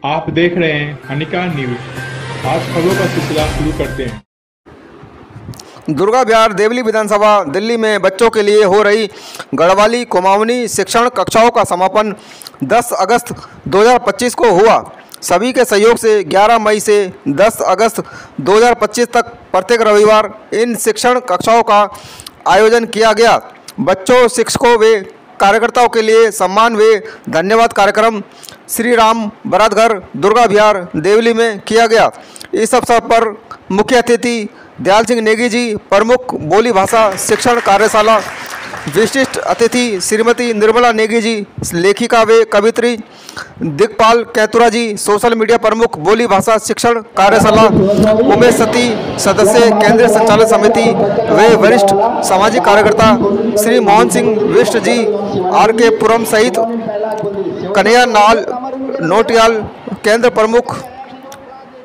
आप देख रहे हैं हनिका न्यूज। आज खबरों का सिलसिला शुरू करते हैं। दुर्गा विहार देवली विधानसभा दिल्ली में बच्चों के लिए हो रही गढ़वाली कुमाऊनी शिक्षण कक्षाओं का समापन 10 अगस्त 2025 को हुआ। सभी के सहयोग से 11 मई से 10 अगस्त 2025 तक प्रत्येक रविवार इन शिक्षण कक्षाओं का आयोजन किया गया। बच्चों, शिक्षकों व कार्यकर्ताओं के लिए सम्मान व धन्यवाद कार्यक्रम श्री राम बारात घर दुर्गा विहार देवली में किया गया। इस अवसर पर मुख्य अतिथि दयाल सिंह नेगी जी, प्रमुख बोली भाषा शिक्षण कार्यशाला, विशिष्ट अतिथि श्रीमती निर्मला नेगी जी, लेखिका व कवित्री दिग्पाल कैतुरा जी, सोशल मीडिया प्रमुख बोली भाषा शिक्षण कार्यशाला, उमेश सती सदस्य केंद्रीय संचालन समिति व वरिष्ठ सामाजिक कार्यकर्ता श्री मोहन सिंह विष्ट जी, RK पुरम सहित कन्हैया नाल नोटियाल केंद्र प्रमुख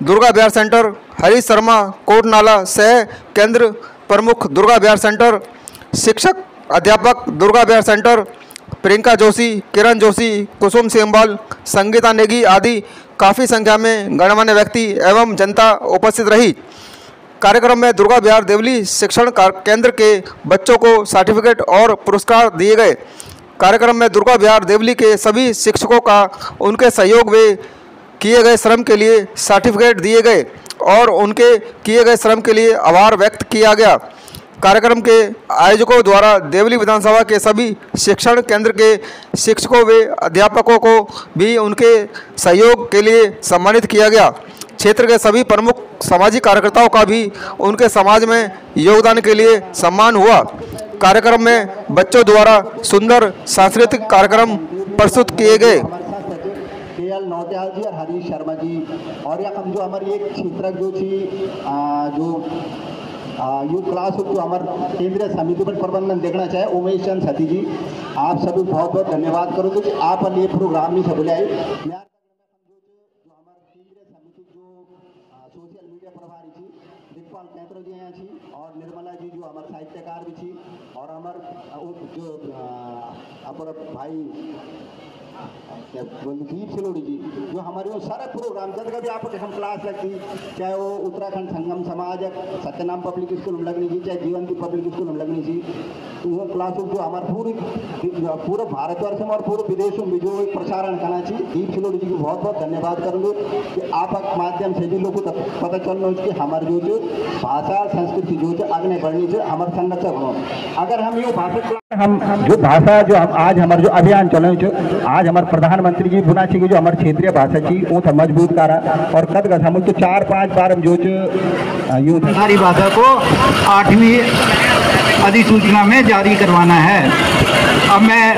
दुर्गा विहार सेंटर, हरीश शर्मा कोट नाला सह केंद्र प्रमुख दुर्गा विहार सेंटर, शिक्षक अध्यापक दुर्गा विहार सेंटर, प्रियंका जोशी, किरण जोशी, कुसुम सेमवाल, संगीता नेगी आदि काफ़ी संख्या में गणमान्य व्यक्ति एवं जनता उपस्थित रही। कार्यक्रम में दुर्गा विहार देवली शिक्षण केंद्र के बच्चों को सर्टिफिकेट और पुरस्कार दिए गए। कार्यक्रम में दुर्गा विहार देवली के सभी शिक्षकों का उनके सहयोग व किए गए श्रम के लिए सर्टिफिकेट दिए गए और उनके किए गए श्रम के लिए आभार व्यक्त किया गया। कार्यक्रम के आयोजकों द्वारा देवली विधानसभा के सभी शिक्षण केंद्र के शिक्षकों व अध्यापकों को भी उनके सहयोग के लिए सम्मानित किया गया। क्षेत्र के सभी प्रमुख सामाजिक कार्यकर्ताओं का भी उनके समाज में योगदान के लिए सम्मान हुआ। कार्यक्रम में बच्चों द्वारा सुंदर सांस्कृतिक कार्यक्रम प्रस्तुत किए गए। KL नौटियाल जी और हरीश शर्मा जी और या हम जो हमारी एक क्षेत्र जो थी जो यू क्लास जो हमारे केंद्रीय समिति पर प्रबंधन देखना चाहे उमेश चंद सती जी, आप सभी बहुत बहुत धन्यवाद करूँगा कि आप ये प्रोग्राम में सब लाए। जो हमारे केंद्रीय समिति जो सोशल मीडिया प्रभारी थी दिग्पाल कैतुरा जी हैं थी और निर्मला जी जो हमारे साहित्यकार भी थी और हमारे जो अपर भाई दीप सिलोड़ी जी जो हमारे वो सारे प्रोग्राम जब कभी आप हम क्लास लगती, चाहे वो उत्तराखंड संगम समाज सत्यनाम पब्लिक स्कूल में लगनी थी, चाहे जीवंती पब्लिक स्कूल में लगनी थी, तो वो क्लास जो हमारे पूरे भारतवर्ष में और पूरे विदेशों में जो एक प्रसारण करना चाहिए। दीप सिलोड़ी जी को बहुत बहुत धन्यवाद करूँगे कि आप माध्यम से भी लोगों को पता चल रहा है कि हमारे जो भाषा संस्कृति जो आगे बढ़नी चाहिए, हमारे संरक्षक हो। अगर हम ये भाषा हम जो भाषा जो हम आज हमारे जो अभियान चल रहे हैं, आज हमारे प्रधानमंत्री जी बुना चाहिए जो हमारे क्षेत्रीय भाषा थी वो था मजबूत करा और कद कद हम तो 4-5 बार हम जो यूँ हमारी भाषा को 8वीं अधिसूचना में जारी करवाना है। अब मैं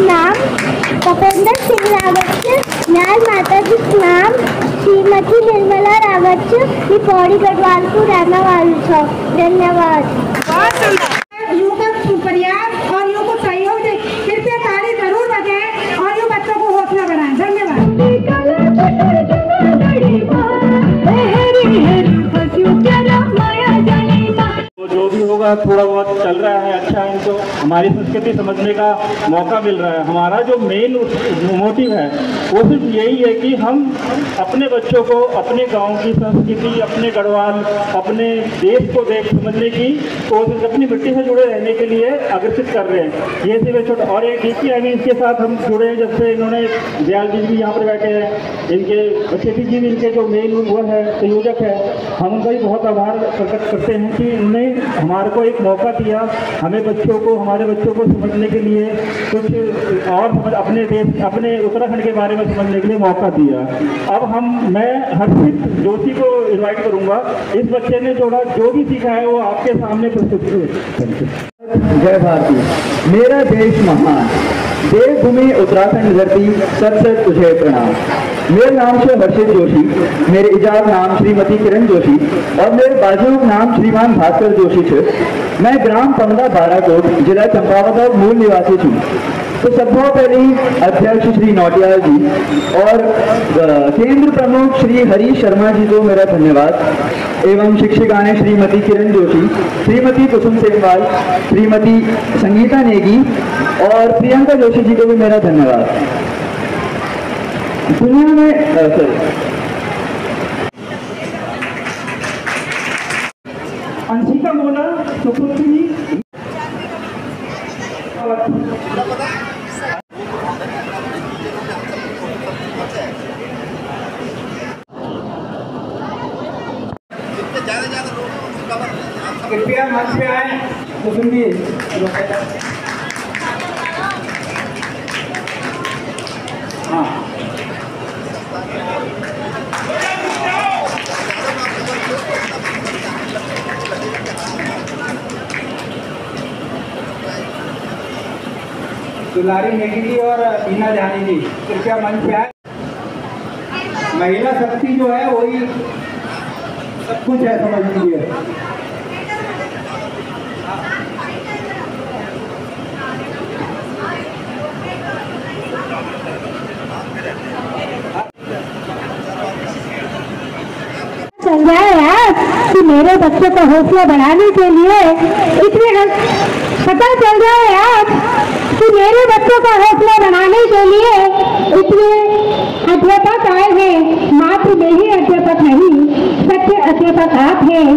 नाम कपेंद्र सिंह रावत, न्याय माता जी नाम श्रीमती निर्मला रावत, पौड़ी गढ़वाल को रहने वाली छो। धन्यवाद। प्रयास और योग को सहयोग दे, कृपया ताली जरूर बजाएं और योग बच्चों को हौसला बढ़ाएं। धन्यवाद। जो भी होगा थोड़ा बहुत चल रहा है, अच्छा है, इनको हमारी संस्कृति समझने का मौका मिल रहा है। हमारा जो मेन मोटिव है वो सिर्फ यही है कि हम अपने बच्चों को अपने गांव की संस्कृति, अपने गढ़वाल, अपने देश को समझने की कोशिश, अपनी मिट्टी से जुड़े रहने के लिए अग्रसित कर रहे हैं। ये सिर्फ छोटा और एक देखिए अभी इसके साथ हम जुड़े हैं, जब से इन्होंने दयाल जी भी यहाँ पर बैठे हैं, इनके बचेती जी भी इनके जो मेन वो है संयोजक है, हम उनका भी बहुत आभार प्रकट करते हैं कि उन्होंने हमारे को एक मौका दिया, हमें बच्चों को, हमारे बच्चों को समझने के लिए कुछ और अपने देश, अपने उत्तराखंड के बारे में समझने के लिए मौका दिया। अब मैं हर्षित जोशी को इनवाइट करूंगा। इस बच्चे ने जो भी सीखा है वो आपके सामने प्रस्तुत किया। जय भारती, मेरा देश महान, देवभूमि उत्तराखंड धरती, सत सत तुझे प्रणाम। मेरा नाम से हर्षित जोशी, मेरे इजाद नाम श्रीमती किरण जोशी और मेरे बाजू नाम श्रीमान भास्कर जोशी छे। मैं ग्राम पंगदा बाराकोट, जिला चंपावत और मूल निवासी छूँ। तो सबसे पहले अध्यक्ष श्री नौटियाल जी और केंद्र प्रमुख श्री हरीश शर्मा जी को मेरा धन्यवाद एवं शिक्षिकाएं श्रीमती किरण जोशी, श्रीमती कुसुम सेमवाल, श्रीमती संगीता नेगी और प्रियंका जोशी जी को भी मेरा धन्यवाद। दुनिया में अंशिका मोना सुपुत्री कृपया मंच पे आए तो सुनिए। हाँ दुलारी नेगी जी और बीना जानी जी कृपया मंच पे आए। महिला शक्ति जो है वही सब कुछ है, समझ लीजिए। चल रहा है यार कि मेरे बच्चों का हौसला बढ़ाने के लिए इतने पता चल रहा है यार कि मेरे बच्चों का हौसला बढ़ाने के लिए इतने अध्यापक आए हैं। मात्र में ही अध्यापक नहीं, सच्चे अध्यापक आप हैं।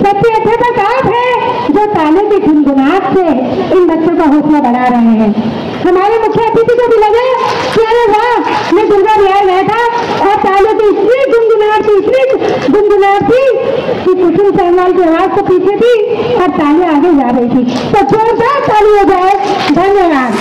सच्चे अध्यापक आप हैं जो ताले की गुनगुनाहट से इन बच्चों का हौसला बढ़ा रहे हैं। हमारे मुख्य अतिथि को भी लगे कि अरे वाह, मैं दुर्गा बिहार गया था और ताले की इतनी गुनगुनाहट थी, इतनी गुनगुनाहट थी कि कुसुम सहवाल की आवाज तो पीछे थी और ताले आगे जा रही थी। तो जोरदार ताली हो जाए। धन्यवाद।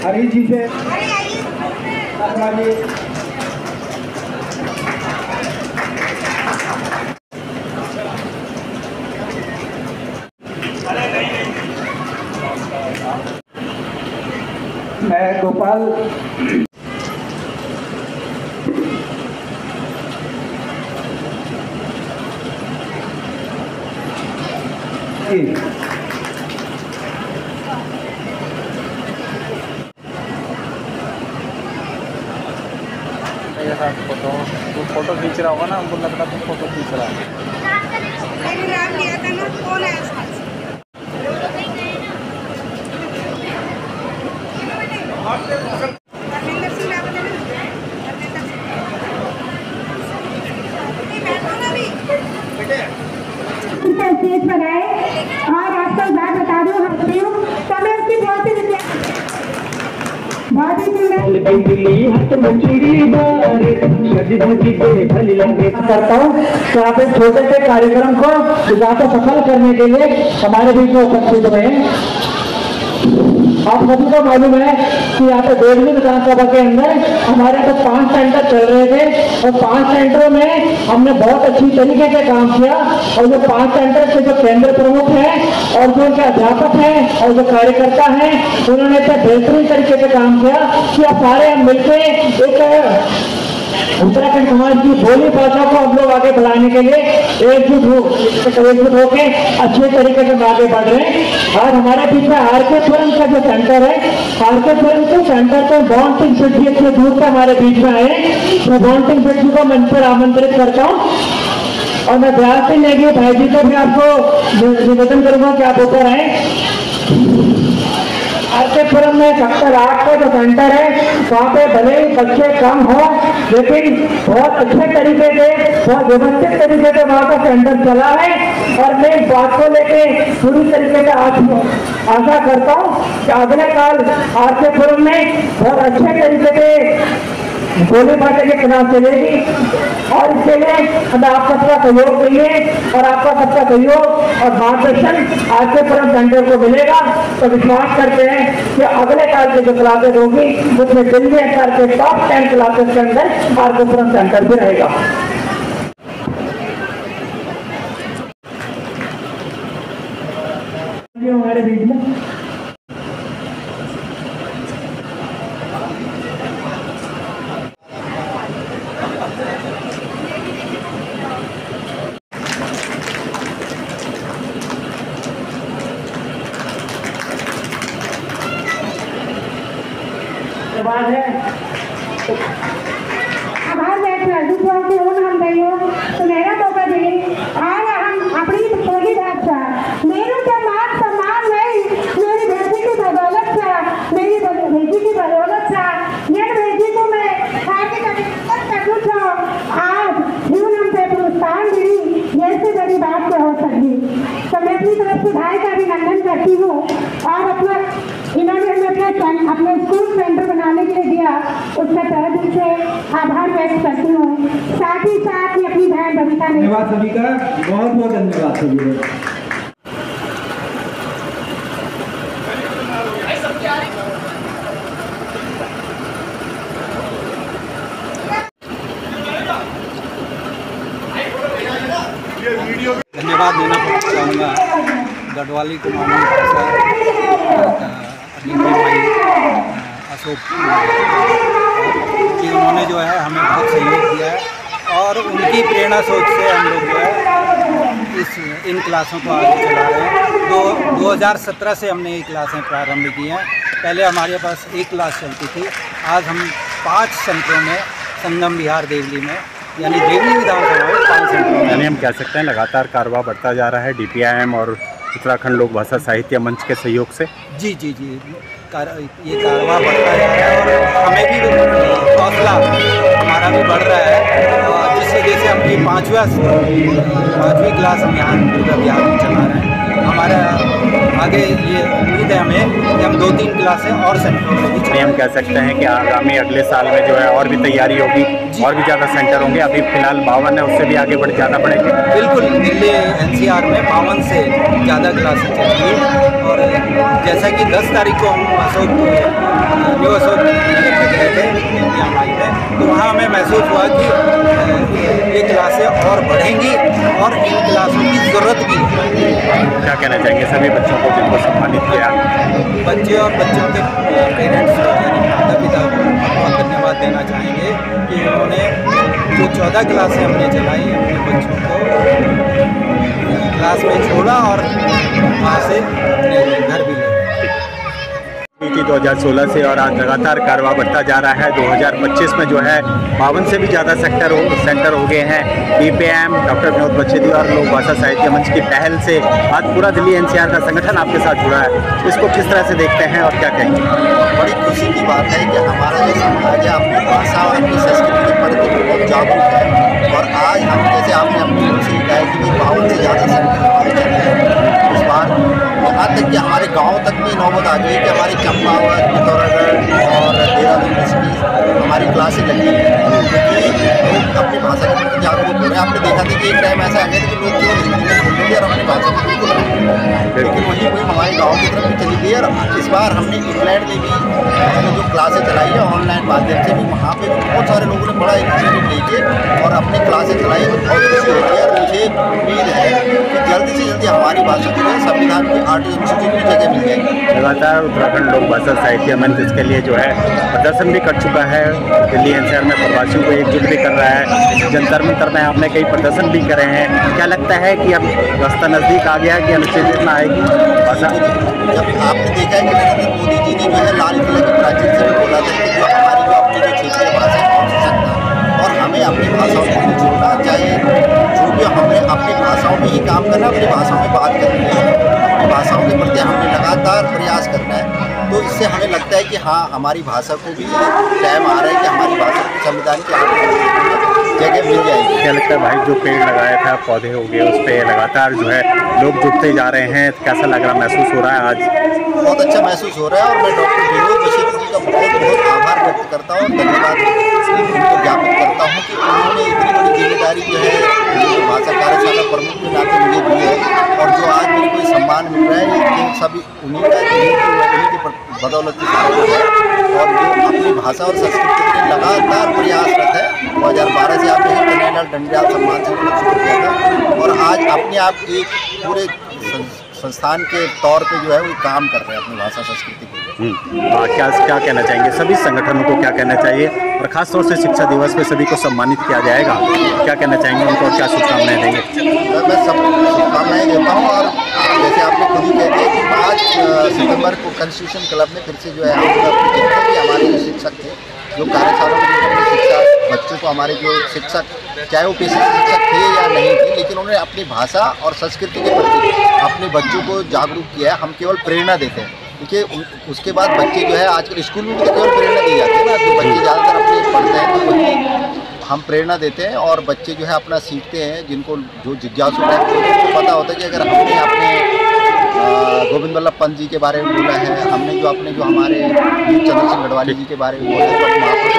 हरी जी से मैं गोपाल फोटो खींच रहा होगा ना, हमको लग रहा था फोटो खींच रहा है। नाम लिया था ना, कौन है उसका? स्टेज पर आए और आपको बात बता दूं, तो मैं उसकी बहुत ही करता हूँ कि आप एक छोटे से कार्यक्रम को ज्यादा सफल करने के लिए हमारे बीच में उपस्थित हुए हैं। आप सभी को मालूम है कि यहाँ पे देवली विधानसभा के अंदर हमारे तो 5 सेंटर चल रहे थे और 5 सेंटरों में हमने बहुत अच्छी तरीके से काम किया और जो 5 सेंटर के जो केंद्र प्रमुख हैं और जो उनके अध्यापक हैं और जो कार्यकर्ता हैं उन्होंने इतना बेहतरीन तरीके से काम किया कि अब सारे हम मिलकर एक उत्तराखंड समाज की बोली भाषा को हम लोग आगे बढ़ाने के लिए एकजुट होकर अच्छे तरीके से आगे बढ़ रहे हैं। आज हमारे बीच में आरके पुरम का जो सेंटर है, आरके पुरम के सेंटर को बॉन्ड सिंह सेठी इतने दूर से हमारे बीच में आए, तो बॉन्ड सिंह सेठी को मंच पर आमंत्रित करता हूँ और मैं ब्यास सिंह नेगी भाई जी को भी आपको निवेदन करूंगा कि आप ऊपर आए। आरकेपुरम में 70-8 का जो सेंटर है वहाँ पे भले ही बच्चे कम हो लेकिन बहुत अच्छे तरीके से, बहुत व्यवस्थित तरीके से वहाँ का सेंटर चला है और मैं इस बात को लेके पूरी तरीके से आशा करता हूँ कि अगले साल आरकेपुरम में बहुत अच्छे तरीके से गोली भाषा के खिलाफ चलेगी और इसके लिए हमें आप सबका सहयोग चाहिए और आपका सबका सहयोग और मार्गदर्शन आरकेपुरम सेंटर को मिलेगा। तो विश्वास करते हैं कि अगले साल की जो क्लासेज होगी उसमें दिल्ली एसआर के टॉप 10 क्लासेज के अंदर आरकेपुरम सेंटर भी रहेगा। जो हमारे बीच में। बात है आभार व्यक्त करती हूँ कि हम गई हो तो मेरा मौका दिए आज हम अपनी थोड़ी बात था मेरे का मान सम्मान नहीं मेरी बेटी की बदौलत था मेरी बेटी की बदौलत था मेरी बेटी को मैं आगे करूँ था आज जीवन हमसे प्रोत्साहन मिली जैसे बड़ी बात क्या हो सकती। तो मैं अपनी तरफ से भाई का अभिनंदन करती हूँ और अपना इन्होंने हमें अपने स्कूल सेंटर बनाने के लिए दिया उसका तहे दिल से आभार व्यक्त करती हूँ। साथ ही साथ ही अपनी बहन बबीता ने धन्यवाद सभी का, बहुत बहुत धन्यवाद सभी का। धन्यवाद देना चाहूँगा गढ़वाली को अशोक कि उन्होंने जो है हमें बहुत सहयोग दिया है और उनकी प्रेरणा सोच से हम लोग जो है इन क्लासों को आगे चला रहे हैं। 2017 से हमने ये क्लासें प्रारंभ की हैं। पहले हमारे पास एक क्लास चलती थी, आज हम 5 सेंटरों में संगम विहार देवली में यानी देवली विधानसभा में 5 सेंटरों में यानी हम कह सकते हैं लगातार कारवा बढ़ता जा रहा है DPIM और उत्तराखंड लोक भाषा साहित्य मंच के सहयोग से। जी जी जी ये कारवा बढ़ता जा रहा है और हमें भी हौसला हमारा भी बढ़ रहा है और जिस वजह से हम ये 5वीं क्लास हम यहाँ दुर्गा विहार में चला रहे हैं। हमारा आगे ये उम्मीद है हमें कि हम 2-3 क्लासें और सेंटरों में भी हम कह सकते हैं कि आगामी अगले साल में जो है और भी तैयारी होगी और भी ज़्यादा सेंटर होंगे। अभी फिलहाल 52 है, उससे भी आगे बढ़ ज़्यादा बढ़ेंगे। बिल्कुल, दिल्ली NCR में 52 से ज़्यादा क्लासें चलेंगी और जैसा कि 10 तारीख को हम न्यू अशोक नगर में गए थे तो वहाँ हमें महसूस हुआ कि ये क्लासें और बढ़ेंगी और इन क्लासों की ज़रूरत भी है। क्या कहना चाहेंगे सभी बच्चों को जिनको सम्मानित किया? बच्चे और बच्चों के पेरेंट्स यानी माता पिता को बहुत धन्यवाद देना चाहेंगे कि उन्होंने जो 14 क्लासें हमने चलाई अपने बच्चों को क्लास में छोड़ा और वहाँ से अपने घर भी ले थी 2016 से और आज लगातार कारवा बढ़ता जा रहा है। 2025 में जो है 52 से भी ज़्यादा सेंटर हो गए हैं। DPIM डॉक्टर विनोद बच्छेदी और लोक भाषा साहित्य मंच की पहल से आज पूरा दिल्ली NCR का संगठन आपके साथ जुड़ा है। इसको किस तरह से देखते हैं और क्या कहेंगे? बड़ी खुशी की बात है कि हमारा जो समाज है अपनी भाषा और अपनी संस्कृति के प्रति बहुत जागरूक है और आज हम जैसे आपने अपनी ओर से कहा कि 52 से ज़्यादा सेंटर हमारे चल रहे हैं। इस बार यहाँ तक कि हमारे गाँव तक भी नौबत आ गई कि हमारे चंपावत, पिथौरागढ़ और देहरादून डिस्ट्रिक्ट हमारी क्लासें लगी क्योंकि लोग अपनी भाषा के प्रति जागरूक हो रहे हैं। आपने देखा था कि एक टाइम ऐसा आ गया था कि लोग केवल हिंदी में बोल रहे और अपनी भाषा को बिल्कुल लेकिन वही हमारे गाँव की तरफ भी चली गई और इस बार हमने इंग्लैंड में भी जो क्लासें चलाई है ऑनलाइन माध्यम से भी वहाँ पर बहुत सारे लोगों ने बड़ा इनिशिएटिव लेके और अपनी क्लासें चलाई तो बहुत खुशी होती है और मुझे उम्मीद है कि जल्दी से जल्दी हमारी भाषा को संविधान की आर्टिकल इंस्टीट्यूट में जगह मिल जाएगी। लगातार उत्तराखंड लोक भाषा साहित्य मंच इसके लिए जो है प्रदर्शन भी कर चुका है। दिल्ली NCR में प्रवासियों को एकजुट भी कर रहा है। जंतर मंतर में आपने कई प्रदर्शन भी करे हैं। क्या लगता है कि अब रास्ता नज़दीक आ गया कि अनुच्छेद में आएगी भाषा? जब आपने देखा है कि नरेंद्र मोदी जी ने जो है लाल किले की प्राचीर से भी बोला था कि जो हमारी जो अपनी जो क्षेत्रीय भाषा है पहुँच सकता और हमें अपनी भाषाओं को नहीं छोड़ना चाहिए। जो भी हमें अपनी भाषाओं में ही काम करना, अपनी भाषाओं में बात करनी है, अपनी भाषाओं के प्रति हमें लगातार प्रयास करना है। तो इससे हमें लगता है कि हाँ हमारी भाषा को भी टाइम आ रहा है कि हमारी भाषा को संविधान की जगह मिल जाएगी। क्या लगता है भाई जो पेड़ लगाया था, पौधे हो गए, उस पर लगातार जो है लोग जुटते जा रहे हैं, कैसा लग रहा महसूस हो रहा है आज? बहुत अच्छा महसूस हो रहा है और मैं डॉक्टर विनोद बच्छेदी जी का बहुत बहुत आभार व्यक्त करता हूँ और धन्यवाद उनको ज्ञापित करता हूँ कि उन्होंने इतनी बड़ी जिम्मेदारी जो है भाषा कार्यशाला प्रमुख के नाते मुझे दी है और जो आज मेरे को सम्मान मिल रहा है ये सभी उन्हीं के बदौलत है और जो अपनी भाषा और संस्कृति के लिए लगातार प्रयासरत है। 2012 से आप देखें कन्हैयालाल दंडयाल सम्मान से शुरू किया था और आज अपने आप एक पूरे संस्थान के तौर पे जो है वो काम कर रहे हैं अपनी भाषा संस्कृति के लिए। क्या कहना चाहेंगे सभी संगठनों को, क्या कहना चाहिए, और खास तौर से शिक्षा दिवस पे सभी को सम्मानित किया जाएगा, क्या कहना चाहेंगे उनको और क्या शुभकामनाएं देंगे? मैं सबको शुभकामनाएं देता हूँ और जैसे आपने खुद ही कहते हैं कि 5 सितंबर को कॉन्स्टिट्यूशन क्लब में फिर से जो है हमारे जो शिक्षक थे, जो कार्यशाला में जो शिक्षा बच्चों को, हमारे जो शिक्षक चाहे वो पेशे शिक्षक थे या नहीं थे, लेकिन उन्होंने अपनी भाषा और संस्कृति के प्रति अपने बच्चों को जागरूक किया है। हम केवल प्रेरणा देते हैं। देखिए उसके बाद बच्चे जो है आजकल स्कूल में भी तो केवल प्रेरणा दी जाती है ना, जो बच्चे ज़्यादातर अपने पढ़ते हैं तो वही हम प्रेरणा देते हैं और बच्चे जो है अपना सीखते हैं। जिनको जो जिज्ञासु है उनको पता होता है कि अगर हमने अपने गोविंद वल्लभ पंत जी के बारे में बोला है, हमने जो हमारे वीर चंद्र सिंह गढ़वाली जी के बारे में बोला है, जो महापुरुष,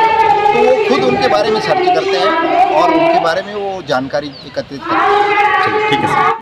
तो वो खुद उनके बारे में सर्च करते हैं और उनके बारे में वो जानकारी एकत्रित करते हैं। ठीक है सर।